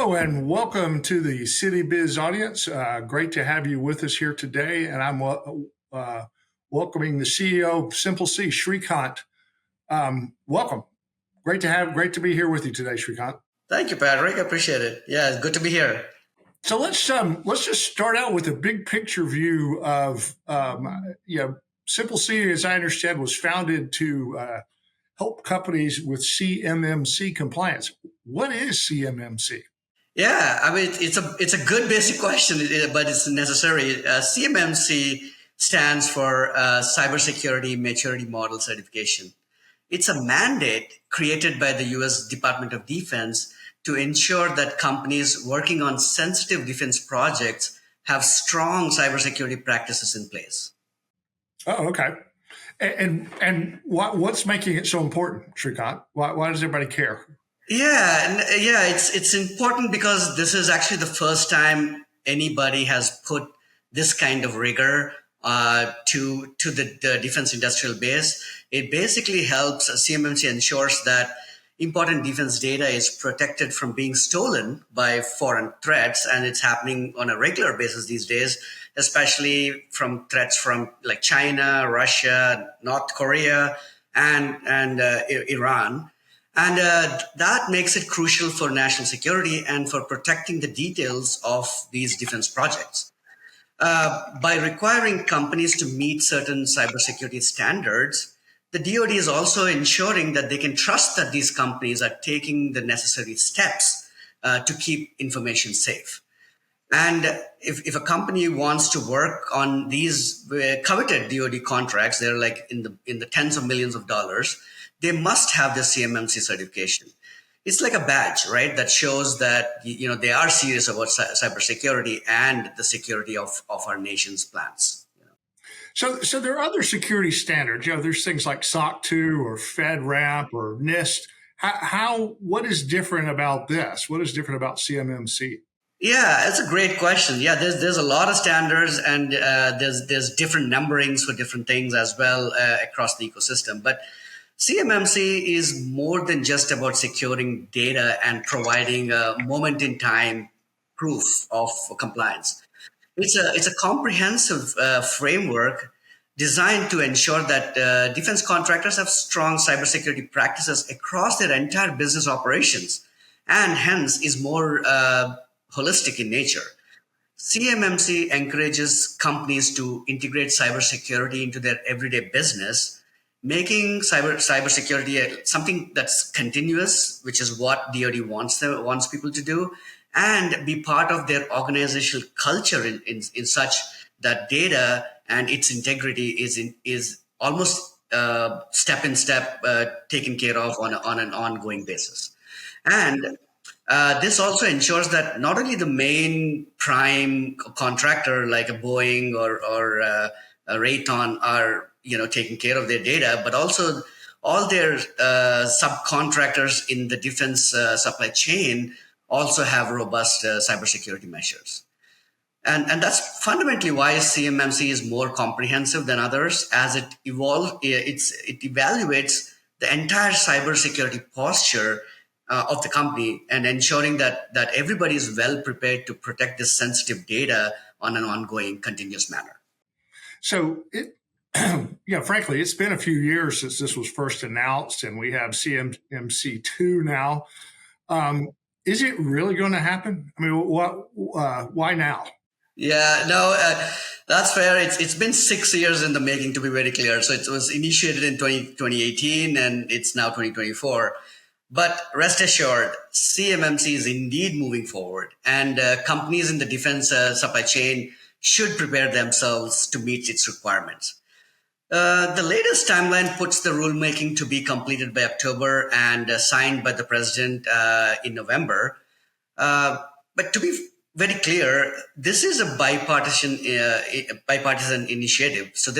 Hello and welcome to the City Biz audience. Great to have you with us here today. And I'm welcoming the CEO of SMPL-C, Srikant. Welcome. Great to be here with you today, Srikant. Thank you, Patrick. I appreciate it. Yeah, it's good to be here. So let's just start out with a big picture view of SMPL-C, as I understand, was founded to help companies with CMMC compliance. What is CMMC? Yeah, I mean it's a good basic question, but it's necessary. CMMC stands for Cybersecurity Maturity Model Certification. It's a mandate created by the U.S. Department of Defense to ensure that companies working on sensitive defense projects have strong cybersecurity practices in place. Oh, okay. And what's making it so important, Srikant? Why does everybody care? Yeah, it's important because this is actually the first time anybody has put this kind of rigor to the defense industrial base. It basically helps CMMC ensures that important defense data is protected from being stolen by foreign threats, and it's happening on a regular basis these days, especially from threats from like China, Russia, North Korea, and Iran. And that makes it crucial for national security and for protecting the details of these defense projects. By requiring companies to meet certain cybersecurity standards, the DoD is also ensuring that they can trust that these companies are taking the necessary steps to keep information safe. And if a company wants to work on these coveted DoD contracts, they're like in the tens of millions of dollars, they must have the CMMC certification. It's like a badge, right? That shows that they are serious about cybersecurity and the security of our nation's plans. So there are other security standards. There's things like SOC 2 or FedRAMP or NIST. What is different about this? What is different about CMMC? Yeah, it's a great question. Yeah, there's a lot of standards, and there's different numberings for different things as well across the ecosystem. But CMMC is more than just about securing data and providing a moment in time proof of compliance. It's a comprehensive framework designed to ensure that defense contractors have strong cybersecurity practices across their entire business operations, and hence is more holistic in nature. CMMC encourages companies to integrate cybersecurity into their everyday business, making cybersecurity something that's continuous, which is what DoD wants people to do, and be part of their organizational culture in such that data and its integrity is almost step in step taken care of on an ongoing basis. And this also ensures that not only the main prime contractor like a Boeing or a Raytheon are taking care of their data, but also all their subcontractors in the defense supply chain also have robust cybersecurity measures. And that's fundamentally why CMMC is more comprehensive than others, as it evaluates the entire cybersecurity posture of the company and ensuring that everybody is well prepared to protect this sensitive data on an ongoing, continuous manner. So frankly, it's been a few years since this was first announced, and we have CMMC2 now. Is it really going to happen? I mean, why now? Yeah, no, that's fair. It's been 6 years in the making, to be very clear. So it was initiated in 2018, and it's now 2024. But rest assured, CMMC is indeed moving forward, and companies in the defense supply chain should prepare themselves to meet its requirements. The latest timeline puts the rulemaking to be completed by October and signed by the president in November. But to be very clear, this is a bipartisan initiative. So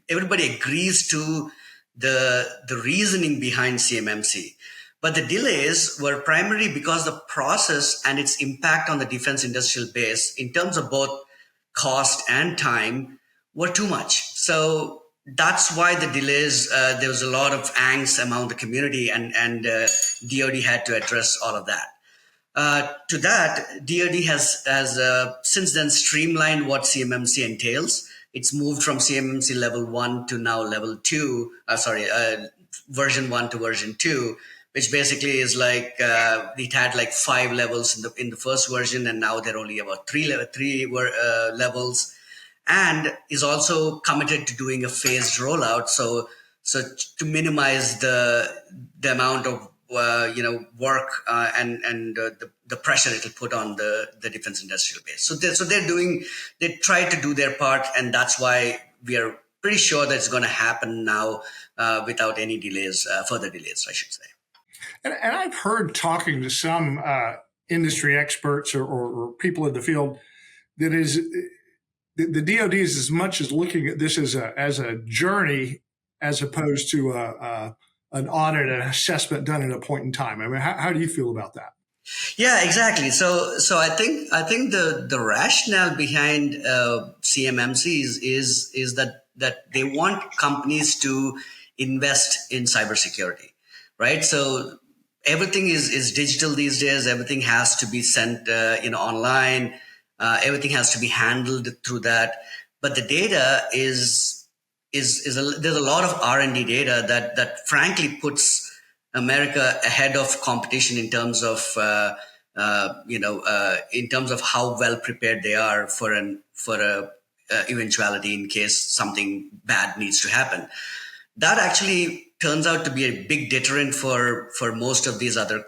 everybody agrees to the reasoning behind CMMC. But the delays were primarily because the process and its impact on the defense industrial base in terms of both cost and time were too much. So that's why the delays, there was a lot of angst among the community, and DoD had to address all of that. To that, DoD has since then streamlined what CMMC entails. It's moved from CMMC level 1 to now level 2. Version 1 to version 2, which basically is like it had like 5 levels in the first version, and now there are only about three levels, and is also committed to doing a phased rollout. So to minimize the amount of work and the pressure it'll put on the defense industrial base. They try to do their part, and that's why we are pretty sure that it's going to happen now without any delays, further delays, I should say. And I've heard talking to some industry experts or people in the field that is the DoD is as much as looking at this as a journey as opposed to an audit and assessment done at a point in time. I mean, how do you feel about that? Yeah, exactly. So I think the rationale behind CMMCs is that they want companies to invest in cybersecurity, right? So everything is digital these days. Everything has to be sent online. Everything has to be handled through that. But the data there's a lot of R&D data that frankly puts America ahead of competition in terms of in terms of how well prepared they are for a eventuality in case something bad needs to happen. That actually turns out to be a big deterrent for most of these other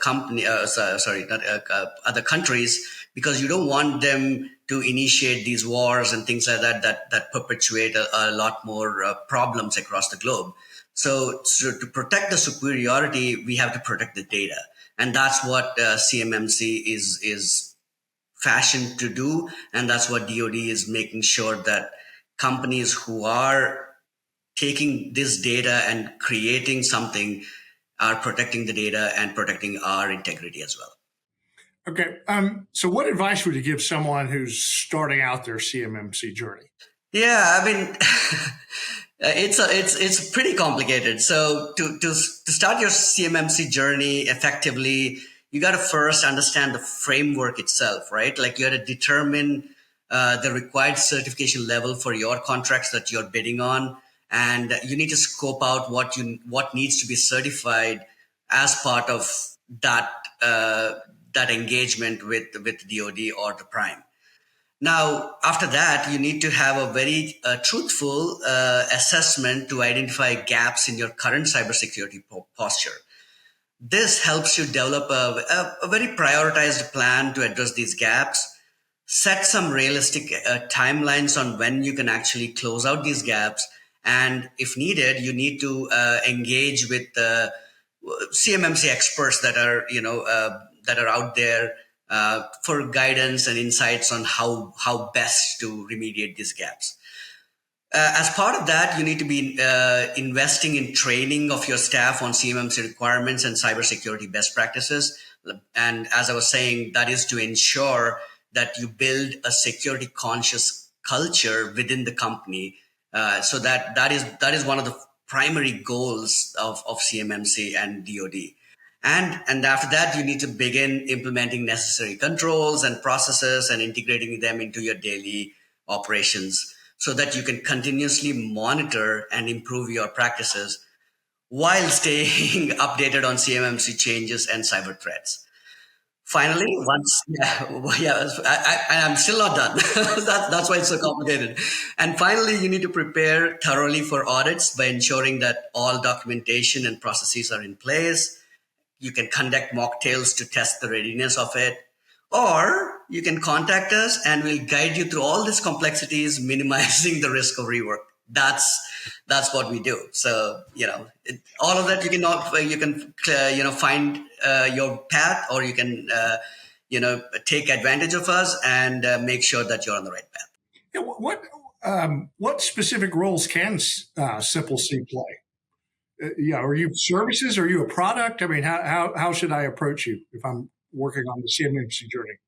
other countries, because you don't want them to initiate these wars and things like that perpetuate a lot more problems across the globe. So to protect the superiority, we have to protect the data, and that's what CMMC is fashioned to do, and that's what DoD is making sure that companies who are taking this data and creating something are protecting the data and protecting our integrity as well. Okay. So what advice would you give someone who's starting out their CMMC journey? Yeah, I mean, it's pretty complicated. So to start your CMMC journey effectively, you got to first understand the framework itself, right? Like you got to determine the required certification level for your contracts that you're bidding on, and you need to scope out what needs to be certified as part of that that engagement with DoD or the prime. Now, after that, you need to have a very truthful assessment to identify gaps in your current cybersecurity posture. This helps you develop a very prioritized plan to address these gaps, set some realistic timelines on when you can actually close out these gaps, and if needed, you need to engage with CMMC experts that are out there for guidance and insights on how best to remediate these gaps. As part of that, you need to be investing in training of your staff on CMMC requirements and cybersecurity best practices. And as I was saying, that is to ensure that you build a security conscious culture within the company. So that is one of the primary goals of CMMC and DoD. And after that, you need to begin implementing necessary controls and processes and integrating them into your daily operations so that you can continuously monitor and improve your practices while staying updated on CMMC changes and cyber threats. Finally, I'm still not done. That's why it's so complicated. And finally, you need to prepare thoroughly for audits by ensuring that all documentation and processes are in place. You can conduct mocktails to test the readiness of it, or you can contact us and we'll guide you through all these complexities, minimizing the risk of rework. That's what we do. So all of that you can find your path, or you can take advantage of us and make sure that you're on the right path. Yeah, what specific roles can Simple C play? Are you services? Are you a product? I mean, how should I approach you if I'm working on the CMMC journey?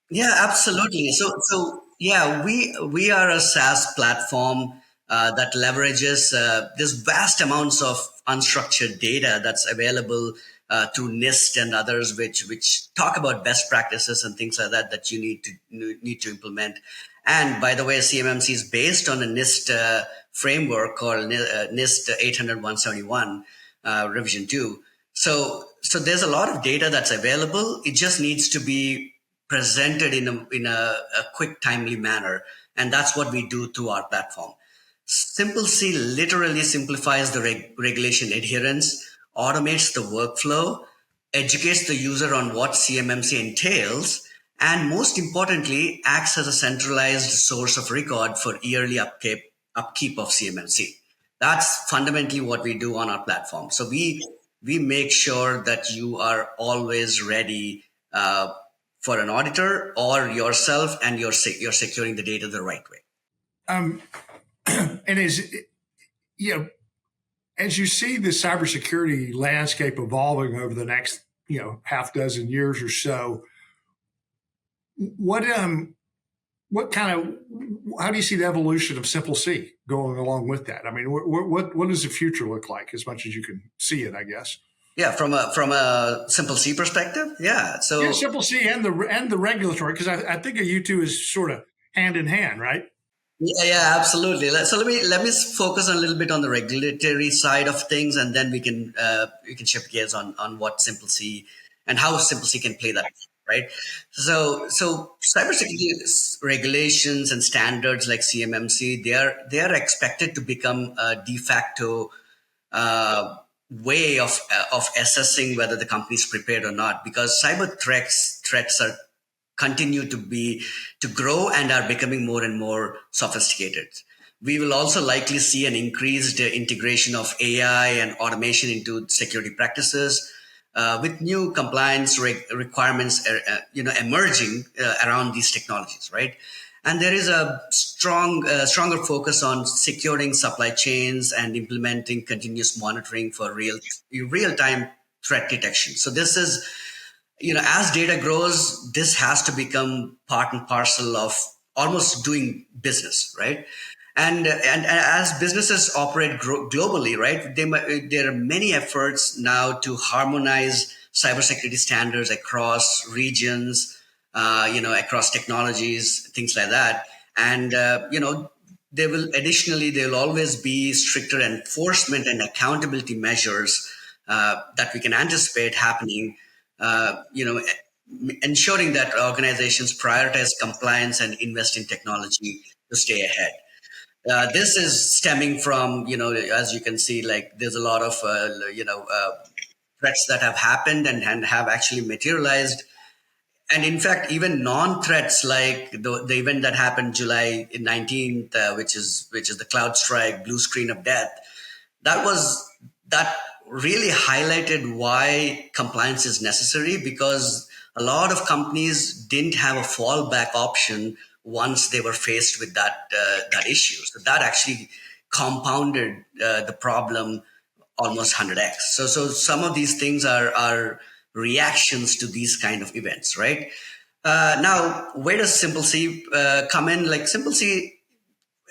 Yeah, absolutely. So yeah, we are a SaaS platform that leverages this vast amounts of unstructured data that's available through NIST and others, which talk about best practices and things like that that you need to implement. And by the way, CMMC is based on a NIST framework called NIST 800-171 revision 2. So there's a lot of data that's available. It just needs to be presented in a quick, timely manner, and that's what we do through our platform. Simple C literally simplifies the regulation adherence, automates the workflow, educates the user on what CMMC entails, and most importantly, acts as a centralized source of record for yearly upkeep of CMMC. That's fundamentally what we do on our platform. So we make sure that you are always ready for an auditor or yourself, and you're securing the data the right way. Um, and as you see the cybersecurity landscape evolving over the next half dozen years or so, what kind of how do you see the evolution of Simple C going along with that? I mean, what does the future look like, as much as you can see it, I guess? Yeah, from a Simple C perspective, yeah. So yeah, Simple C and the regulatory, because I think of you two is sort of hand in hand, right? yeah, absolutely. So let me focus a little bit on the regulatory side of things, and then we can shift gears on what Simple C and how Simple C can play that, right? So cybersecurity regulations and standards like CMMC, they are expected to become a de facto way of assessing whether the company is prepared or not, because cyber threats are continue to grow and are becoming more and more sophisticated. We will also likely see an increased integration of AI and automation into security practices, with new compliance requirements emerging around these technologies, right? And there is a stronger focus on securing supply chains and implementing continuous monitoring for real time threat detection. So this is, as data grows, this has to become part and parcel of almost doing business, right? And as businesses operate globally, right, there are many efforts now to harmonize cybersecurity standards across regions, across technologies, things like that. And there will always be stricter enforcement and accountability measures that we can anticipate happening. Ensuring that organizations prioritize compliance and invest in technology to stay ahead. This is stemming from, as you can see, like there's a lot of, threats that have happened and have actually materialized. And in fact, even non-threats like the event that happened July 19th, which is the CloudStrike blue screen of death, that really highlighted why compliance is necessary, because a lot of companies didn't have a fallback option once they were faced with that issue. So that actually compounded the problem almost 100x. So some of these things are reactions to these kind of events, right? Now, where does Simple C come in? Like Simple C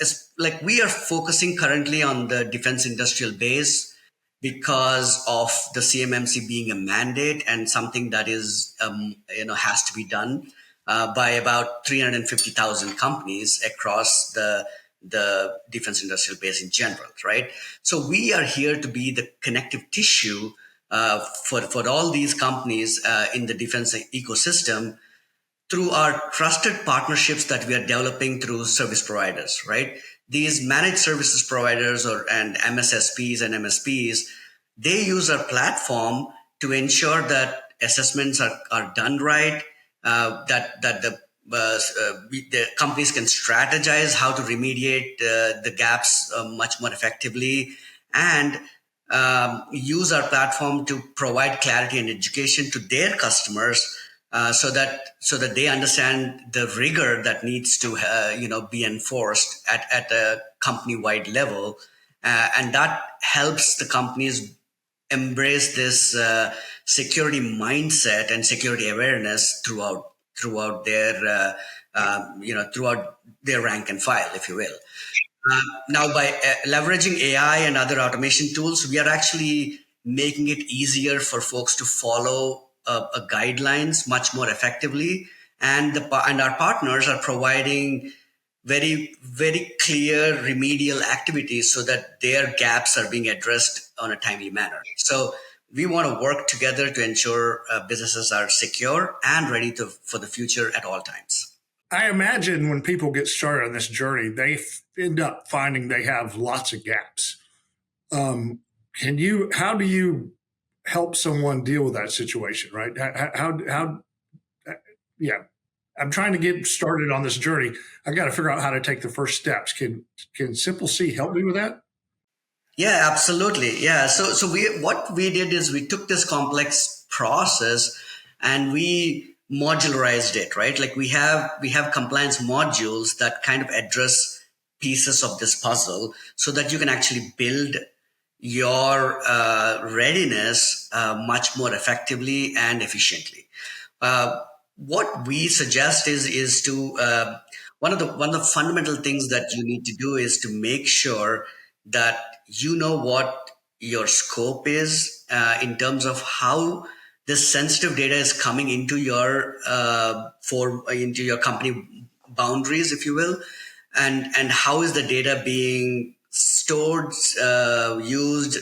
is like, we are focusing currently on the defense industrial base because of the CMMC being a mandate and something that is has to be done by about 350,000 companies across the defense industrial base in general, right? So we are here to be the connective tissue for all these companies in the defense ecosystem through our trusted partnerships that we are developing through service providers, right? These managed services providers and MSSPs and MSPs, they use our platform to ensure that assessments are done right, that the companies can strategize how to remediate the gaps much more effectively, and use our platform to provide clarity and education to their customers, so that they understand the rigor that needs to be enforced at a company wide level, and that helps the companies embrace this security mindset and security awareness throughout their rank and file, if you will. Now, by leveraging AI and other automation tools, we are actually making it easier for folks to follow guidelines much more effectively. And our partners are providing very, very clear remedial activities so that their gaps are being addressed on a timely manner. So we want to work together to ensure businesses are secure and ready for the future at all times. I imagine when people get started on this journey, they end up finding they have lots of gaps. How do you help someone deal with that situation, right? Yeah, I'm trying to get started on this journey. I got to figure out how to take the first steps. Can Simple C help me with that? Yeah, absolutely. Yeah. So what we did is we took this complex process and we modularized it, right? Like we have compliance modules that kind of address pieces of this puzzle so that you can actually build your readiness much more effectively and efficiently. What we suggest is to one of the fundamental things that you need to do is to make sure that you know what your scope is in terms of how this sensitive data is coming into your into your company boundaries, if you will, and how is the data being stored, used,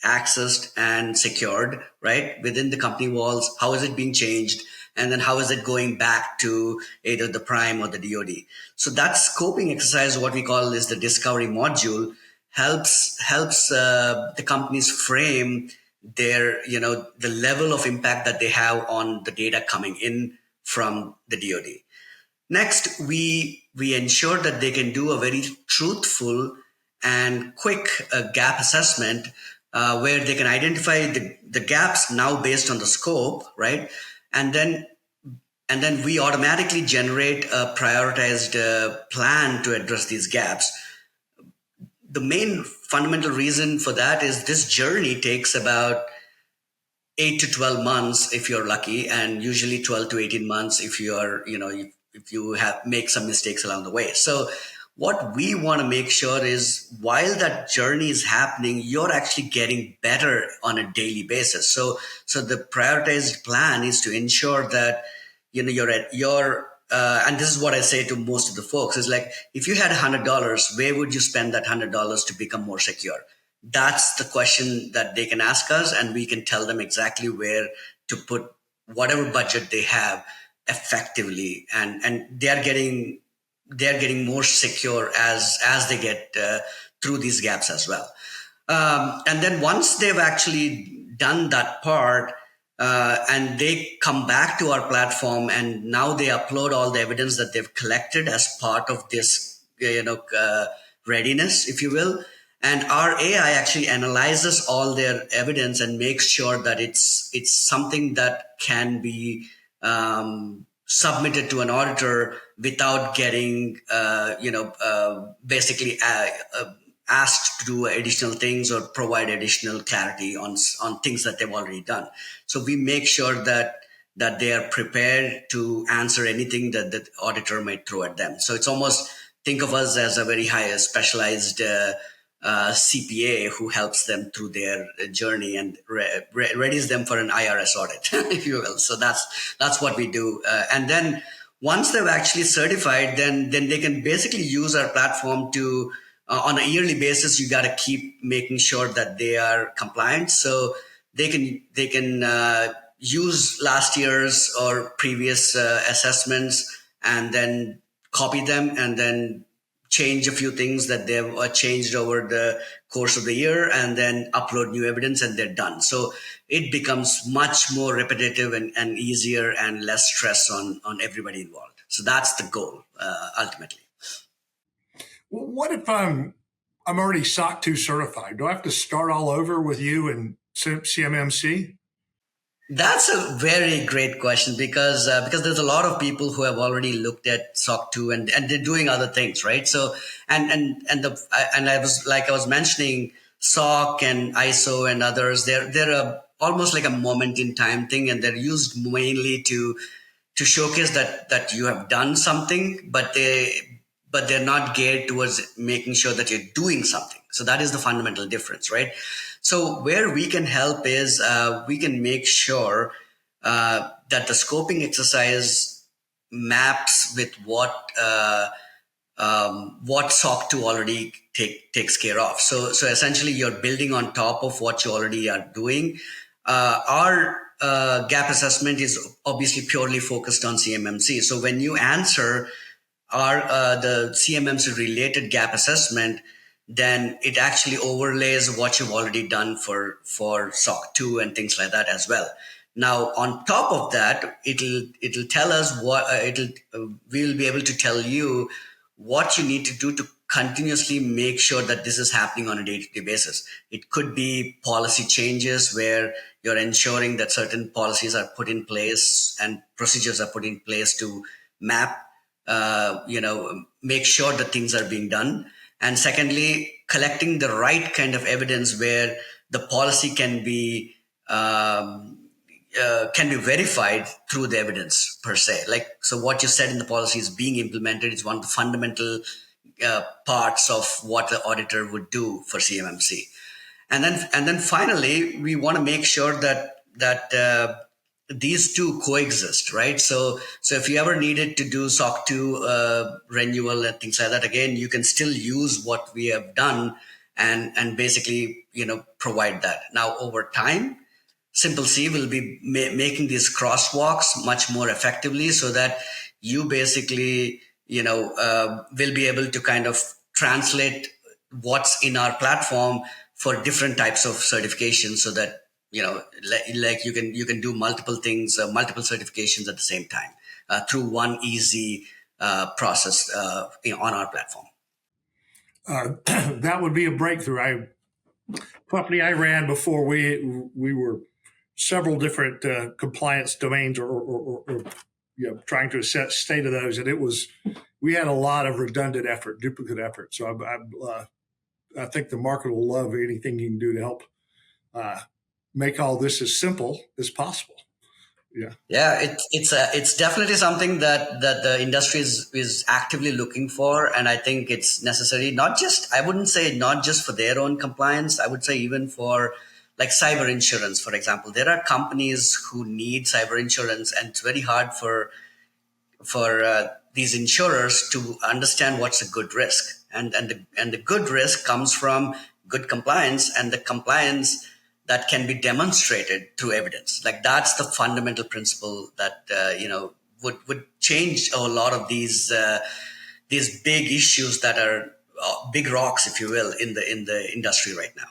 accessed, and secured, right, within the company walls. How is it being changed, and then how is it going back to either the prime or the DoD? So that scoping exercise, what we call is the discovery module, helps the companies frame their the level of impact that they have on the data coming in from the DoD. Next, we ensure that they can do a very truthful and quick gap assessment where they can identify the gaps now based on the scope, right? And then we automatically generate a prioritized plan to address these gaps. The main fundamental reason for that is this journey takes about 8 to 12 months if you're lucky, and usually 12 to 18 months if you're if you have make some mistakes along the way. So what we want to make sure is while that journey is happening, you're actually getting better on a daily basis. So the prioritized plan is to ensure that you're at your and this is what I say to most of the folks is like, if you had $100, where would you spend that $100 to become more secure? That's the question that they can ask us, and we can tell them exactly where to put whatever budget they have effectively, and they're getting more secure as they get through these gaps as well. And then once they've actually done that part, and they come back to our platform, and now they upload all the evidence that they've collected as part of this readiness, if you will. And our AI actually analyzes all their evidence and makes sure that it's something that can be submitted to an auditor without getting basically asked to do additional things or provide additional clarity on things that they've already done. So we make sure that they are prepared to answer anything that the auditor might throw at them. So it's almost, think of us as a very high specialized CPA who helps them through their journey and readies them for an IRS audit, if you will. So that's what we do. And then once they've actually certified, then they can basically use our platform to on a yearly basis. You got to keep making sure that they are compliant. So they can use last year's or previous assessments and then copy them and then change a few things that they've changed over the course of the year, and then upload new evidence, and they're done. So it becomes much more repetitive and easier and less stress on everybody involved. So that's the goal ultimately. Well, what if I'm already SOC 2 certified? Do I have to start all over with you and CMMC? That's a very great question because there's a lot of people who have already looked at SOC 2 and they're doing other things, right? So I was mentioning SOC and ISO and others. They're almost like a moment in time thing, and they're used mainly to showcase that you have done something, but they're not geared towards making sure that you're doing something. So that is the fundamental difference, right? So where we can help is we can make sure that the scoping exercise maps with what SOC 2 already takes care of. So essentially, you're building on top of what you already are doing. Our gap assessment is obviously purely focused on CMMC. So when you answer the CMMC related gap assessment, then it actually overlays what you've already done for SOC 2 and things like that as well. Now, on top of that, it'll tell us what we'll be able to tell you what you need to do to continuously make sure that this is happening on a day-to-day basis. It could be policy changes where you're ensuring that certain policies are put in place and procedures are put in place to map, make sure that things are being done. And secondly, collecting the right kind of evidence where the policy can be verified through the evidence per se. Like, so what you said in the policy is being implemented is one of the fundamental parts of what the auditor would do for CMMC. And then finally, we want to make sure that these two coexist, right? So if you ever needed to do SOC 2 renewal and things like that, again, you can still use what we have done and basically, provide that. Now, over time, SMPL-C will be making these crosswalks much more effectively so that you basically, will be able to kind of translate what's in our platform for different types of certifications so that, like you can do multiple things, multiple certifications at the same time through one easy process on our platform. That would be a breakthrough. Company I ran before we were several different compliance domains or trying to assess state of those, and we had a lot of redundant effort, duplicate effort. So I think the market will love anything you can do to help make all this as simple as possible. Yeah, it's definitely something that the industry is actively looking for, and I think it's necessary. I wouldn't say not just for their own compliance. I would say even for like cyber insurance, for example. There are companies who need cyber insurance, and it's very hard for these insurers to understand what's a good risk, and the good risk comes from good compliance, and the compliance that can be demonstrated through evidence. Like, that's the fundamental principle that would change a lot of these big issues that are big rocks, if you will, in the industry right now.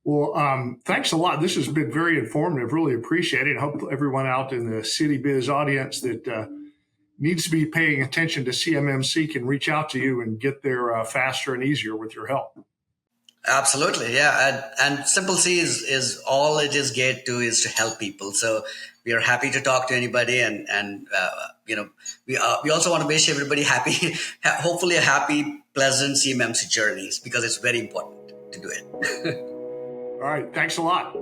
Well, thanks a lot. This has been very informative. Really appreciate it. I hope everyone out in the City Biz audience that needs to be paying attention to CMMC can reach out to you and get there faster and easier with your help. Absolutely, yeah, and SMPL-C is all it is geared to is to help people. So we are happy to talk to anybody, and we also want to wish everybody happy, hopefully a happy, pleasant CMMC journeys, because it's very important to do it. All right, thanks a lot.